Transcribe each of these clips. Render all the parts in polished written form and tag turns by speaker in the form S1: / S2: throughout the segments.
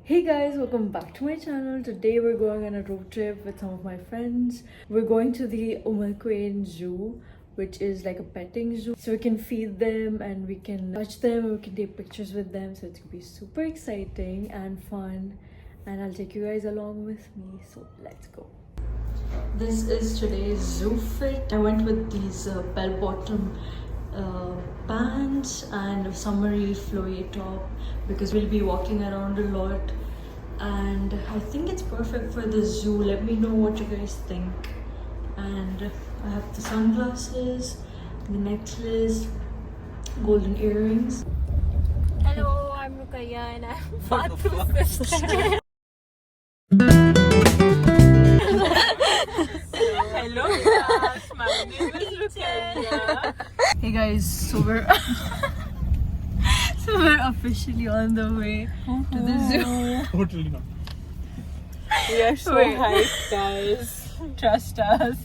S1: Hey guys, welcome back to my channel. Today we're going on a road trip with some of my friends. We're going to the Umarquain Zoo, which is like a petting zoo. So we can feed them and we can touch them and we can take pictures with them. So it's gonna be super exciting and fun. And I'll take you guys along with me. So let's go. This is today's zoo fit. I went with these bell-bottom pants and a summery flowy top because we'll be walking around a lot, and I think it's perfect for the zoo. Let me know what you guys think. And I have the sunglasses, the necklace, golden earrings.
S2: Hello, I'm Rukaya and I'm Fatu's sister. Hello class, my name is Rukaya.
S1: Hey guys, so we're officially on the way to the zoo.
S3: Totally not.
S2: We are so hyped, guys. Trust us.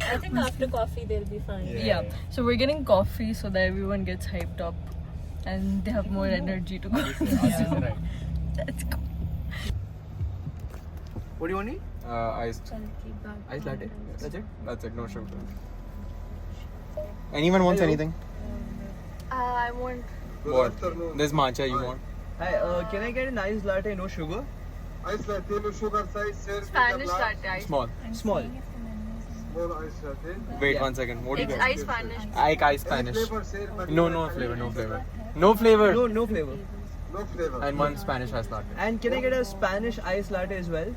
S2: I think after coffee they'll be fine.
S1: Yeah. So we're getting coffee so that everyone gets hyped up and they have more energy to go to the zoo.
S3: Right.
S1: Let's go.
S3: What do you want to eat?
S4: Iced
S3: latte. That's it?
S4: That's it, no sugar. Anyone wants anything?
S2: I want.
S4: What? There's matcha you want?
S3: Hi, can I get an iced latte, no sugar?
S5: Ice latte, no sugar size, sir.
S2: Spanish latte.
S4: Small.
S3: Small.
S5: Small ice latte.
S4: Wait
S3: Yeah.
S4: 1 second. What do you
S2: It's
S4: get?
S2: ice Spanish.
S4: Ice Spanish.
S5: Flavor, sir, but
S4: No, no flavor, no flavor. No flavor.
S3: No flavor.
S5: no flavor.
S4: And one Spanish ice latte.
S3: And can I get a Spanish iced latte as well?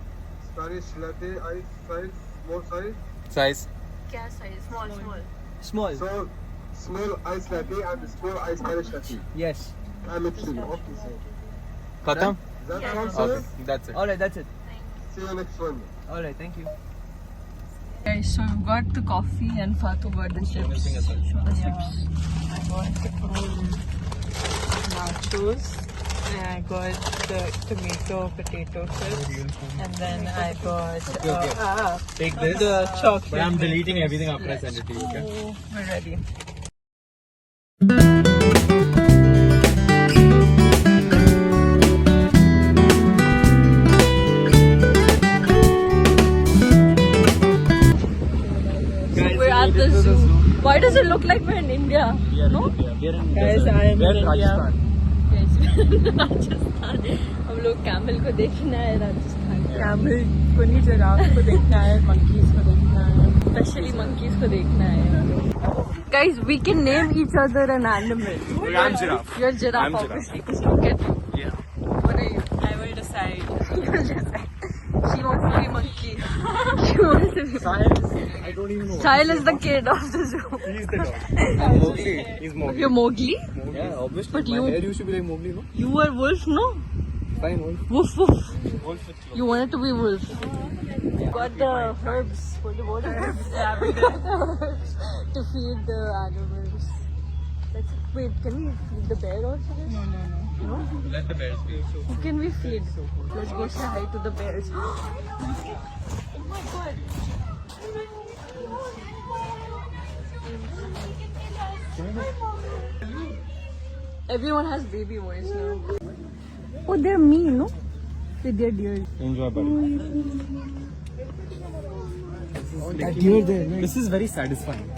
S5: Spanish latte, ice size, small size.
S4: Size?
S2: Kya size? Small.
S3: Small.
S5: So, small ice latte and small ice Spanish latte.
S3: Yes.
S5: I'm mixing. Okay, sir.
S4: Khatam?
S5: That
S2: Yeah.
S5: sounds sir.
S4: Okay, that's it.
S3: Alright, that's it.
S5: See you next one.
S3: Alright, thank you.
S1: Guys, so we've got the coffee and Fatu got the chips. Show the chips.
S2: I got nachos. And I got the tomato potato chips. And then I got
S4: Take
S2: the chocolate.
S4: But I'm deleting everything after I send it to you, okay?
S2: So we're ready.
S1: We're at the zoo. Why does it look like we're in India? No?
S2: Guys, I am in India.
S1: Rajasthan. हम लोग camel को देखना है Rajasthan.
S2: Camel को नहीं, giraffe को देखना है, monkeys को देखना है.
S1: Especially monkeys को देखना है. Guys, we can name each other an animal.
S4: I'm giraffe.
S1: You're giraffe,
S4: I'm giraffe.
S1: obviously. Because look at you.
S4: Yeah.
S1: What are you?
S2: I will decide.
S1: She wants to be monkey. She wants to be.
S4: I don't even know.
S1: Sahil is the kid of the zoo.
S4: He's the dog. I'm Mowgli. He's Mowgli.
S1: You're Mowgli?
S4: Yeah, obviously.
S1: But
S4: My
S1: you-
S4: hair used to be like Mowgli, no?
S1: You were wolf, no?
S4: Fine, wolf.
S1: Woof woof.
S4: Wolf with clothes.
S1: You wanted to be wolf. Got the herbs. What herbs? To feed the animals. Wait, can we feed the bear also? No?
S4: Let the bears be.
S1: Who can we feed? Let's go say hi to the bears. Everyone has baby voice now. Oh, they're mean, no? They're deer.
S4: Enjoy, buddy. This is very satisfying.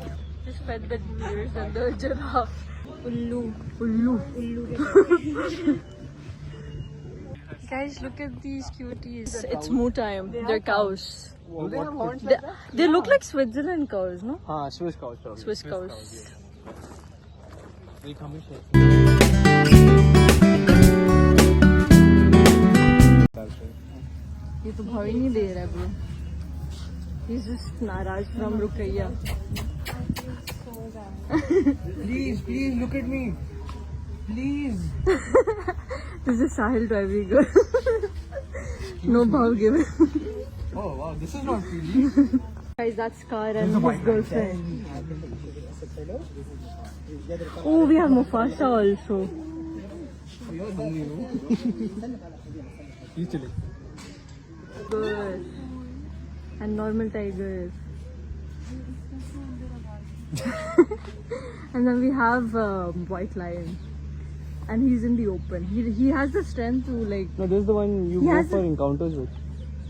S1: Just fed the deers and the giraffe. Ullu. Guys, look at these cuties. It's moo time. They're cows.
S3: Do they have horns?
S1: They look like Switzerland cows, no?
S3: Swiss cows. Probably.
S1: Swiss cows.
S4: Will you come and share?
S1: ये तो भाव ही नहीं दे रहा है bro. He's just नाराज from Rukaiya.
S3: Please, look at me. Please.
S1: This is Sahil driving. No bhav given.
S3: Oh wow, this is not really.
S1: Guys, that's Scar and his girlfriend. Oh, we have Mufasa also.
S3: You're hungry, no? He's chilling.
S1: Good. And normal tiger. And then we have white lion. and he's in the open. He has the strength to like.
S4: No, this is the one you
S1: He
S4: go
S1: has
S4: for
S1: a-
S4: encounters with.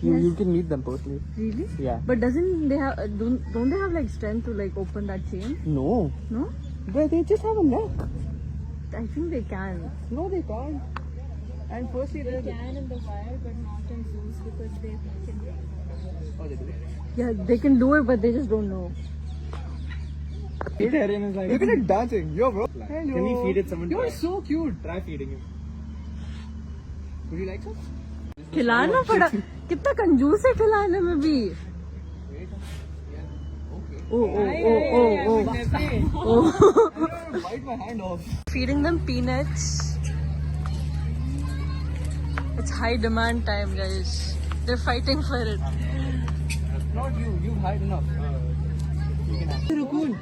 S1: Yes.
S4: You can meet them personally.
S1: Really?
S4: Yeah.
S1: But doesn't they have don't they have like strength to like open that chain?
S4: No.
S1: No?
S4: But they just have a neck.
S1: I think they can.
S4: No, they can't. And firstly,
S2: They can in the wild, but not in zoos because they can.
S4: Oh, they do.
S1: Yeah, they can do it, but they just don't know.
S4: Vegetarian is like.
S3: Look at it dancing. Yo, bro. Hello.
S4: Can we feed it someone?
S3: You're so cute.
S4: Try feeding him.
S3: Would you like some?
S1: खिलाना पड़ा कितना कंजूस है खिलाने में भी ओ ओ ओ ओ ओ
S3: Bite my hand off.
S1: feeding them peanuts. It's high demand time, guys. They're fighting for it.
S3: Not you. You've had enough. So cool.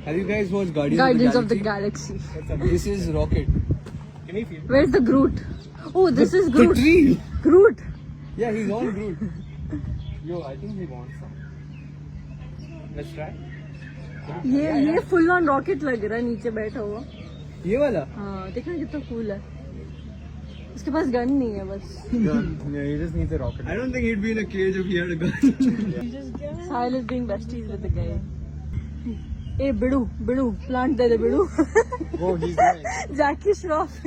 S3: Have you guys watched
S1: Guardians of the Galaxy.
S3: This is Rocket.
S4: Can we feed?
S1: Where's the Groot? Oh, this is
S3: The
S1: Groot.
S3: tree.
S1: Groot.
S3: Yeah, he's on Groot.
S4: Yo, I think he wants some. Let's try.
S1: ये full on rocket लग रहा है नीचे बैठा हुआ.
S3: ये वाला?
S1: हाँ देखना कितना कूल है. उसके पास गन नहीं है बस.
S4: Yeah, he just needs a rocket.
S3: I don't think he'd be in a cage if he had a gun.
S1: Sahil is being besties with the guy. ए बिड़ू प्लांट दे बिड़ू.
S4: Oh, he's doing.
S1: Jackie Shroff.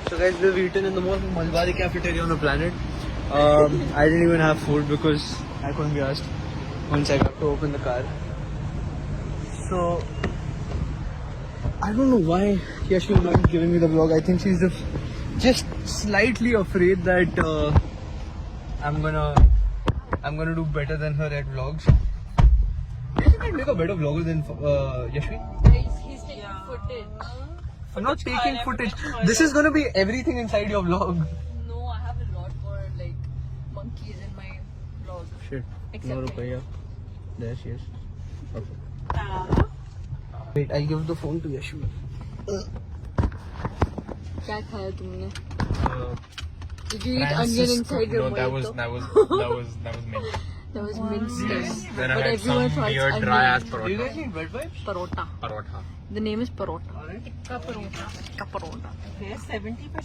S3: So guys, we've eaten in the most Malbari cafeteria on the planet. I didn't even have food because I couldn't be asked once I got to open the car. So I don't know why Yashi is not giving me the vlog. I think she's just slightly afraid that I'm gonna do better than her at vlogs. Do you think I'd make a better vlogger than Yashvi?
S2: He's taking footage.
S3: I'm not taking footage. This is gonna be everything inside your vlog.
S2: No, I have a lot more like monkeys in my vlog.
S3: Shit.
S2: Except
S3: No
S2: me.
S3: Rupaya. There she is. Okay. Wait, I'll give the phone to Yashvi.
S1: क्या खाया तुमने?
S4: Uh,
S1: Did you eat onion inside your
S4: No, that was
S1: mojito?
S4: mint.
S1: That was minced.
S4: Then I
S1: But
S4: had
S1: everyone
S4: some
S1: tries
S4: weird
S1: onion.
S4: dry ass
S3: Do you
S4: parota.
S3: guys need bread vibes?
S1: Parota.
S4: Parota.
S1: The name is Parota.
S2: Kaparota.
S1: Kaparota.
S2: Okay, 70%.